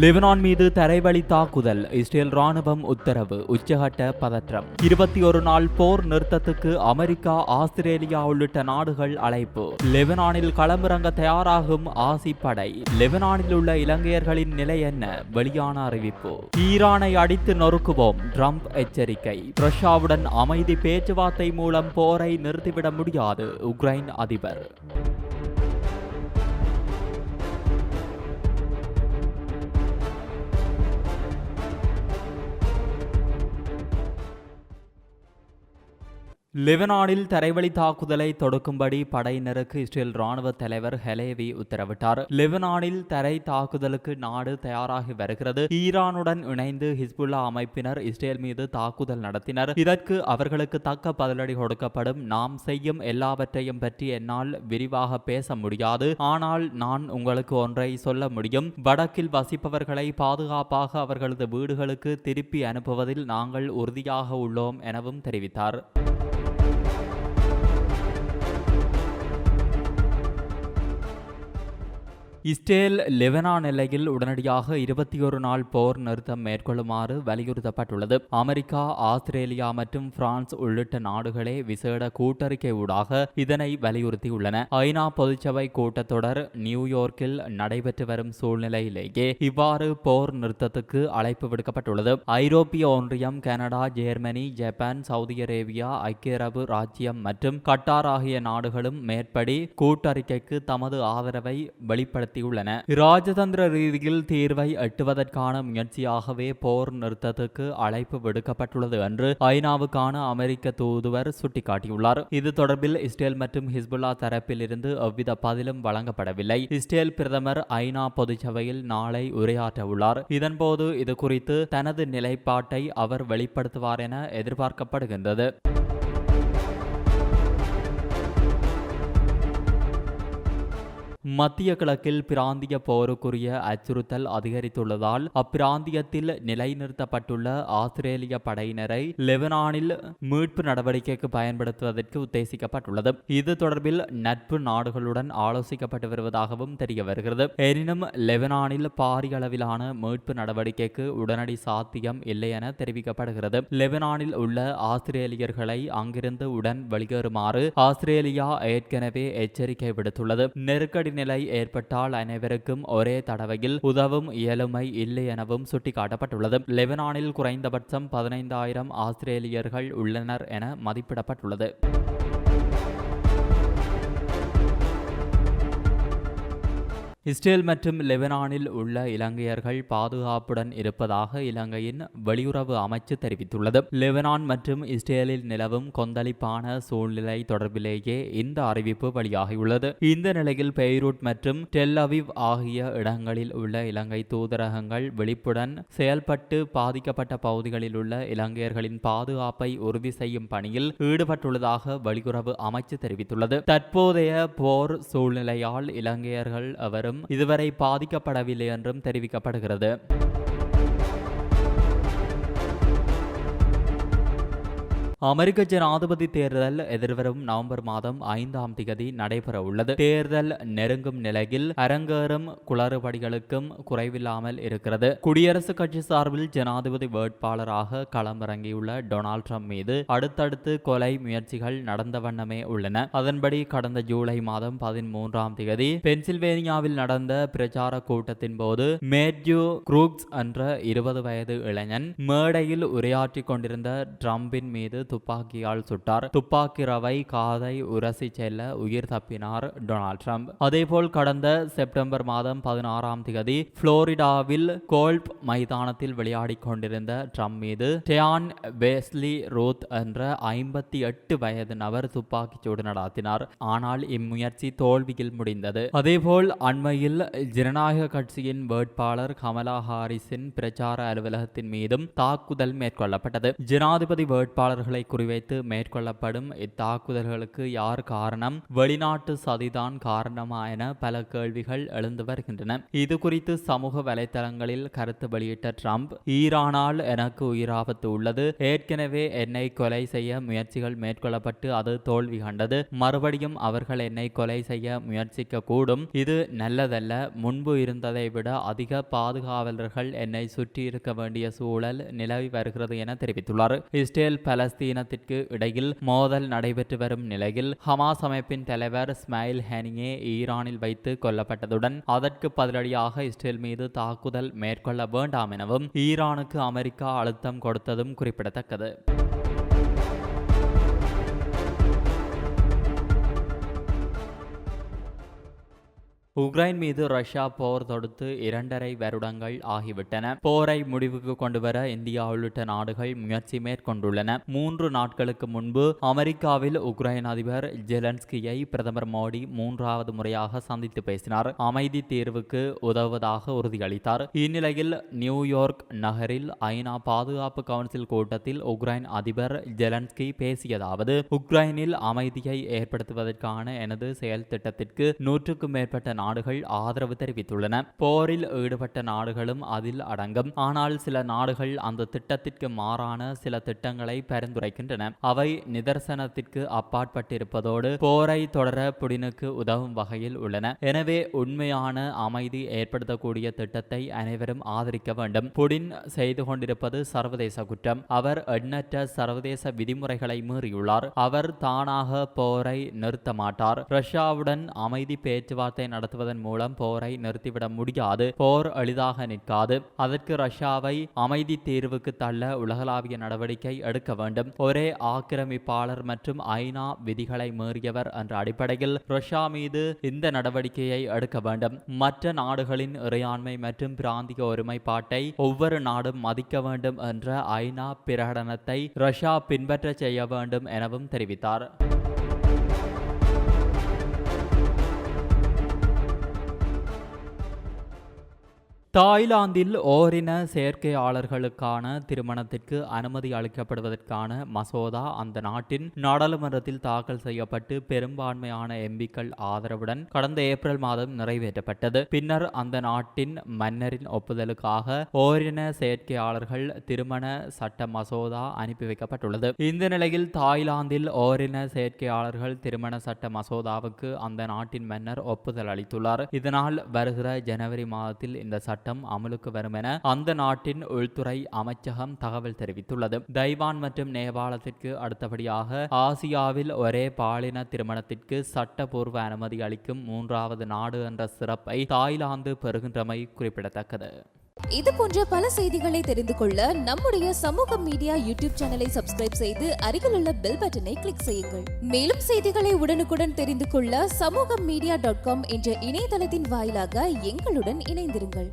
Lebanon மீது தரைவழி தாக்குதல், இஸ்ரேல் ராணுவம் உத்தரவு, உச்சகட்ட பதற்றம். 21 நாள் போர் நிறுத்தத்துக்கு அமெரிக்கா, ஆஸ்திரேலியா உள்ளிட்ட நாடுகள் அழைப்பு. லெபனானில் களமிறங்க தயாராகும் ஆசி படை. லெபனானில் உள்ள இலங்கையர்களின் நிலை என்ன? வெளியான அறிவிப்பு. ஈரானை அடித்து நொறுக்குவோம், ட்ரம்ப் எச்சரிக்கை. ரஷ்யாவுடன் அமைதி பேச்சுவார்த்தை மூலம் போரை நிறுத்திவிட முடியாது, உக்ரைன் அதிபர். லெபனானில் தரைவழி தாக்குதலை தொடுக்கும்படி படையினருக்கு இஸ்ரேல் ராணுவ தலைவர் ஹெலேவி உத்தரவிட்டார். லெபனானில் தரை தாக்குதலுக்கு நாடு தயாராகி வருகிறது. ஈரானுடன் இணைந்து ஹிஸ்புல்லா அமைப்பினர் இஸ்ரேல் மீது தாக்குதல் நடத்தினர். இதற்கு அவர்களுக்கு தக்க பதிலடி கொடுக்கப்படும். நாம் செய்யும் எல்லாவற்றையும் பற்றி என்னால் விரிவாக பேச முடியாது. ஆனால் நான் உங்களுக்கு ஒன்றை சொல்ல முடியும். வடக்கில் வசிப்பவர்களை பாதுகாப்பாக அவர்களது வீடுகளுக்கு திருப்பி அனுப்புவதில் நாங்கள் உறுதியாக உள்ளோம் எனவும் தெரிவித்தார். இஸ்ரேல் லெபனான் எல்லையில் உடனடியாக 21 நாள் போர் நிறுத்தம் மேற்கொள்ளுமாறு வலியுறுத்தப்பட்டுள்ளது. அமெரிக்கா, ஆஸ்திரேலியா மற்றும் பிரான்ஸ் உள்ளிட்ட நாடுகளே விசேட கூட்டறிக்கை ஊடாக இதனை வலியுறுத்தியுள்ளன. ஐநா பொதுச்சபை கூட்டத்தொடர் நியூயோர்க்கில் நடைபெற்று வரும் சூழ்நிலையிலேயே இவ்வாறு போர் நிறுத்தத்துக்கு அழைப்பு விடுக்கப்பட்டுள்ளது. ஐரோப்பிய ஒன்றியம், Canada, Germany, Japan, Saudi Arabia, ஐக்கிய அரபு ராச்சியம் மற்றும் கட்டார் ஆகிய நாடுகளும் மேற்படி கூட்டறிக்கைக்கு தமது ஆதரவை வெளிப்படுத்தி ராஜதந்திர ரீதியில் தீர்வை எட்டுவதற்கான முயற்சியாகவே போர் நிறுத்தத்துக்கு அழைப்பு விடுக்கப்பட்டுள்ளது என்று ஐநாவுக்கான அமெரிக்க தூதுவர் சுட்டிக்காட்டியுள்ளார். இது தொடர்பில் இஸ்ரேல் மற்றும் ஹிஸ்புல்லா தரப்பில் இருந்து எவ்வித பதிலும் வழங்கப்படவில்லை. இஸ்ரேல் பிரதமர் ஐநா பொதுச்சபையில் நாளை உரையாற்ற உள்ளார். இதன்போது இது குறித்து தனது நிலைப்பாட்டை அவர் வெளிப்படுத்துவார் என எதிர்பார்க்கப்படுகின்றது. மத்திய கிழக்கில் பிராந்திய போருக்குரிய அச்சுறுத்தல் அதிகரித்துள்ளதால் அப்பிராந்தியத்தில் நிலைநிறுத்தப்பட்டுள்ள ஆஸ்திரேலிய படையினரை லெபனானில் மீட்பு நடவடிக்கைக்கு பயன்படுத்துவதற்கு உத்தேசிக்கப்பட்டுள்ளது. இது தொடர்பில் நட்பு நாடுகளுடன் ஆலோசிக்கப்பட்டு வருவதாகவும் தெரிய வருகிறது. எனினும் லெபனானில் பாரிய அளவிலான மீட்பு நடவடிக்கைக்கு உடனடி சாத்தியம் இல்லை என தெரிவிக்கப்படுகிறது. லெபனானில் உள்ள ஆஸ்திரேலியர்களை அங்கிருந்து உடன் வெளியேறுமாறு ஆஸ்திரேலியா ஏற்கனவே எச்சரிக்கை விடுத்துள்ளது. நெருக்கடி நிலை ஏற்பட்டால் அனைவருக்கும் ஒரே தடவையில் உதவும் இயலுமை இல்லை எனவும் சுட்டிக்காட்டப்பட்டுள்ளது. லெபனானில் குறைந்தபட்சம் 15,000 ஆஸ்திரேலியர்கள் உள்ளனர் என மதிப்பிடப்பட்டுள்ளது. இஸ்ரேல் மற்றும் லெபனானில் உள்ள இலங்கையர்கள் பாதுகாப்புடன் இருப்பதாக இலங்கையின் வெளியுறவு அமைச்சு தெரிவித்துள்ளது. லெபனான் மற்றும் இஸ்ரேலில் நிலவும் கொந்தளிப்பான சூழ்நிலை தொடர்பிலேயே இந்த அறிவிப்பு வெளியாகியுள்ளது. இந்த நிலையில் பெய்ரூட் மற்றும் டெல் அவிவ் ஆகிய இடங்களில் உள்ள இலங்கை தூதரகங்கள் விழிப்புடன் செயல்பட்டு பாதிக்கப்பட்ட பகுதிகளில் உள்ள இலங்கையர்களின் பாதுகாப்பை உறுதி செய்யும் பணியில் ஈடுபட்டுள்ளதாக வெளியுறவு அமைச்சு தெரிவித்துள்ளது. தற்போதைய போர் சூழ்நிலையால் இலங்கையர்கள் அவரும் இதுவரை பாதிக்கப்படவில்லை என்றும் தெரிவிக்கப்படுகிறது. அமெரிக்க ஜனாதிபதி தேர்தல் எதிர்வரும் நவம்பர் மாதம் 5ஆம் தேதி நடைபெற உள்ளது. தேர்தல் நெருங்கும் நிலையில் அரங்கேறும் குளறுபடிகளுக்கும் குறைவில்லாமல் இருக்கிறது. குடியரசுக் கட்சி சார்பில் ஜனாதிபதி வேட்பாளராக களமிறங்கியுள்ள டொனால்ட் ட்ரம்ப் மீது அடுத்தடுத்து கொலை முயற்சிகள் நடந்த வண்ணமே உள்ளன. அதன்படி கடந்த ஜூலை மாதம் 13ஆம் தேதி பென்சில்வேனியாவில் நடந்த பிரச்சார கூட்டத்தின் போது மேத்யூ குரூக்ஸ் என்ற 20 வயது இளைஞன் மேடையில் உரையாற்றிக் கொண்டிருந்த ட்ரம்பின் மீது துப்பாக்கியால் சுட்டார். துப்பாக்கி ரவை காதை உரசி செல்ல உயிர் தப்பினார் டொனால்ட் ட்ரம்ப். அதேபோல் கடந்த செப்டம்பர் மாதம் 16ஆம் தேதி புளோரிடாவில் கோல்ஃப் மைதானத்தில் விளையாடிக் கொண்டிருந்த ட்ரம்ப் மீது டெயான் வெஸ்லி ரூத் என்ற 58 வயது நபர் துப்பாக்கிச்சூடு நடத்தினார். ஆனால் இம்முயற்சி தோல்வியில் முடிந்தது. அதேபோல் அண்மையில் ஜனநாயக கட்சியின் வேட்பாளர் கமலா ஹாரிஸின் பிரச்சார அலுவலகத்தின் மீதும் தாக்குதல் மேற்கொள்ளப்பட்டது. ஜனாதிபதி வேட்பாளர்களை நாடுகளை குறிவைத்து மேற்கொள்ளப்படும் இத்தாக்குதல்களுக்கு யார் காரணம்? வெளிநாட்டு சதிதான் காரணமா என பல கேள்விகள் எழுந்து வருகின்றன. இது குறித்து சமூக வலைதளங்களில் கருத்து வெளியிட்ட ட்ரம்ப், ஈரானால் எனக்கு உயிராபத்து உள்ளது. ஏற்கனவே என்னை கொலை செய்ய முயற்சிகள் மேற்கொள்ளப்பட்டு அது தோல்வி கண்டது. மறுபடியும் அவர்கள் என்னை கொலை செய்ய முயற்சிக்க கூடும். இது நல்லதல்ல. முன்பு இருந்ததை விட அதிக பாதுகாவலர்கள் என்னை சுற்றி இருக்க வேண்டிய சூழல் நிலவி வருகிறது என தெரிவித்துள்ளார். இஸ்ரேல் பலஸ்தீனத்திற்கு இடையில் மோதல் நடைபெற்று வரும் நிலையில் ஹமாஸ் அமைப்பின் தலைவர் இஸ்மாயில் ஹனியே ஈரானில் வைத்து கொல்லப்பட்டதுடன் அதற்கு பதிலடியாக இஸ்ரேல் மீது தாக்குதல் மேற்கொள்ள வேண்டாம் எனவும் ஈரானுக்கு அமெரிக்கா அழுத்தம் கொடுத்ததும் குறிப்பிடத்தக்கது. உக்ரைன் மீது ரஷ்யா போர் தொடுத்து 2.5 வருடங்கள் ஆகிவிட்டன. போரை முடிவுக்கு கொண்டுவர இந்தியா உள்ளிட்ட நாடுகள் முயற்சி மேற்கொண்டுள்ளன. 3 நாட்களுக்கு முன்பு அமெரிக்காவில் உக்ரைன் அதிபர் ஜெலன்ஸ்கியை பிரதமர் மோடி 3வது முறையாக சந்தித்து பேசினார். அமைதி தீர்வுக்கு உதவுவதாக உறுதியளித்தார். இந்நிலையில் நியூயார்க் நகரில் ஐநா பாதுகாப்பு கவுன்சில் கூட்டத்தில் உக்ரைன் அதிபர் ஜெலன்ஸ்கி பேசியதாவது, உக்ரைனில் அமைதியை ஏற்படுத்துவதற்கான எனது செயல் திட்டத்திற்கு 100க்கும் மேற்பட்ட நாடுகள் ஆதரவு தெரிவித்துள்ளன. போரில் ஈடுபட்ட நாடுகளும் அதில் அடங்கும். ஆனால் சில நாடுகள் அந்த திட்டத்திற்கு மாறான சில திட்டங்களை பரிந்துரைக்கின்றன. அவை நிதர்சனத்திற்கு அப்பாற்பட்டிருப்பதோடு போரை தொடர புடினுக்கு உதவும் வகையில் உள்ளன. எனவே உண்மையான அமைதி ஏற்படுத்தக்கூடிய திட்டத்தை அனைவரும் ஆதரிக்க வேண்டும். புடின் செய்து கொண்டிருப்பது சர்வதேச குற்றம். அவர் எண்ணற்ற சர்வதேச விதிமுறைகளை மீறியுள்ளார். அவர் தானாக போரை நிறுத்த மாட்டார். ரஷ்யாவுடன் அமைதி பேச்சுவார்த்தை நடத்துவதன் மூலம் போரை நிறுத்திவிட முடியாது. போர் எளிதாக நிற்காது. அதற்கு ரஷ்யாவை அமைதி தீர்வுக்கு தள்ள உலகளாவிய நடவடிக்கை எடுக்க வேண்டும். ஒரே ஆக்கிரமிப்பாளர் மற்றும் ஐநா விதிகளை மீறியவர் என்ற அடிப்படையில் ரஷ்யா மீது இந்த நடவடிக்கையை எடுக்க வேண்டும். மற்ற நாடுகளின் இறையாண்மை மற்றும் பிராந்திய ஒருமைப்பாட்டை ஒவ்வொரு நாடும் மதிக்க வேண்டும் என்ற ஐநா பிரகடனத்தை ரஷ்யா பின்பற்ற செய்ய வேண்டும் எனவும் தெரிவித்தார். தாய்லாந்தில் ஓரின சேர்க்கையாளர்களுக்கான திருமணத்திற்கு அனுமதி அளிக்கப்படுவதற்கான மசோதா அந்த நாட்டின் நாடாளுமன்றத்தில் தாக்கல் செய்யப்பட்டு பெரும்பான்மையான எம்பிக்கள் ஆதரவுடன் கடந்த ஏப்ரல் மாதம் நிறைவேற்றப்பட்டது. பின்னர் அந்த நாட்டின் மன்னரின் ஒப்புதலுக்காக ஓரின சேர்க்கையாளர்கள் திருமண சட்ட மசோதா அனுப்பி வைக்கப்பட்டுள்ளது. இந்த நிலையில் தாய்லாந்தில் ஓரின சேர்க்கையாளர்கள் திருமண சட்ட மசோதாவுக்கு அந்த நாட்டின் மன்னர் ஒப்புதல் அளித்துள்ளார். இதனால் வருகிற ஜனவரி மாதத்தில் இந்த சட்டம் அமலுக்கு வரும் என அந்த நாட்டின் உள்துறை அமைச்சகம் தகவல் தெரிவித்துள்ளது. தைவான் மற்றும் நேபாளத்திற்கு அடுத்தபடியாக ஆசியாவில் ஒரே பாலின திருமணத்திற்கு சட்டப்பூர்வ அனுமதி அளிக்கும் 3வது நாடு என்ற சிறப்பை தாய்லாந்து பெறுகின்றமை குறிப்பிடத்தக்கது. இது போன்ற பல செய்திகளை தெரிந்து கொள்ள நம்முடைய சமூக மீடியா யூடியூப் சேனலை சப்ஸ்கிரைப் செய்து அருகிலுள்ள பெல் பட்டனை கிளிக் செய்யுங்கள். மேலும் செய்திகளை உடனுக்குடன் தெரிந்து கொள்ள சமூகமீடியா.com என்ற இணையதளத்தின் வாயிலாக எங்களுடன் இணைந்திருங்கள்.